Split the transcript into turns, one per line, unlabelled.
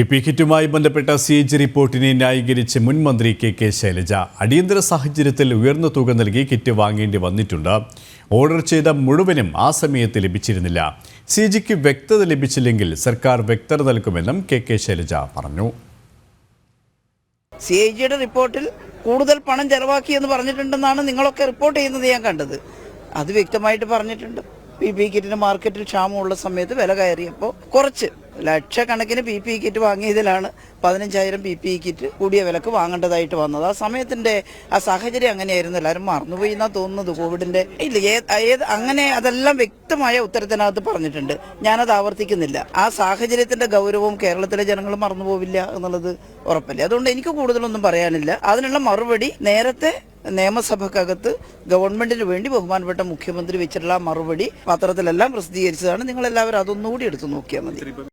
P കിറ്റുമായി ബന്ധപ്പെട്ട CAG റിപ്പോർട്ടിനെ ന്യായീകരിച്ച് മുൻ മന്ത്രി കെ ശൈലജ അടിയന്തര സാഹചര്യത്തിൽ ഉയർന്ന തുക നൽകി കിറ്റ് വാങ്ങേണ്ടി വന്നിട്ടുണ്ട്. ഓർഡർ ചെയ്ത മുഴുവനും ആ സമയത്ത് ലഭിച്ചിരുന്നില്ല. CAGക്ക് വ്യക്തത ലഭിച്ചില്ലെങ്കിൽ സർക്കാർ വ്യക്തത നൽകുമെന്നും കെ ശൈലജ പറഞ്ഞു.
CAGയുടെ റിപ്പോർട്ടിൽ കൂടുതൽ പണം ചെലവാക്കിയെന്ന് പറഞ്ഞിട്ടുണ്ടെന്നാണ് നിങ്ങളൊക്കെ റിപ്പോർട്ട് ചെയ്യുന്നത് ഞാൻ കണ്ടത്. അത് വ്യക്തമായിട്ട് പറഞ്ഞിട്ടുണ്ട്. PP കിറ്റിന് മാർക്കറ്റിൽ ക്ഷാമമുള്ള സമയത്ത് വില കയറിയപ്പോൾ കുറച്ച് ലക്ഷക്കണക്കിന് PP കിറ്റ് വാങ്ങിയതിലാണ് 15,000 PP കിറ്റ് കൂടിയ വിലക്ക് വാങ്ങേണ്ടതായിട്ട് വന്നത്. ആ സമയത്തിൻ്റെ ആ സാഹചര്യം അങ്ങനെയായിരുന്നു. എല്ലാവരും മറന്നുപോയി എന്നാണ് തോന്നുന്നത്. കോവിഡിൻ്റെ അങ്ങനെ അതെല്ലാം വ്യക്തമായ ഉത്തരത്തിനകത്ത് പറഞ്ഞിട്ടുണ്ട്. ഞാനത് ആവർത്തിക്കുന്നില്ല. ആ സാഹചര്യത്തിൻ്റെ ഗൗരവവും കേരളത്തിലെ ജനങ്ങൾ മറന്നുപോവില്ല എന്നുള്ളത് ഉറപ്പല്ലേ. അതുകൊണ്ട് എനിക്ക് കൂടുതലൊന്നും പറയാനില്ല. അതിനുള്ള മറുപടി നേരത്തെ നിയമസഭക്കകത്ത് ഗവൺമെന്റിന് വേണ്ടി ബഹുമാനപ്പെട്ട മുഖ്യമന്ത്രി വെച്ചിട്ടുള്ള മറുപടി പത്രത്തിലെല്ലാം പ്രസിദ്ധീകരിച്ചതാണ്. നിങ്ങളെല്ലാവരും അതൊന്നുകൂടി എടുത്തു നോക്കിയാൽ മതി.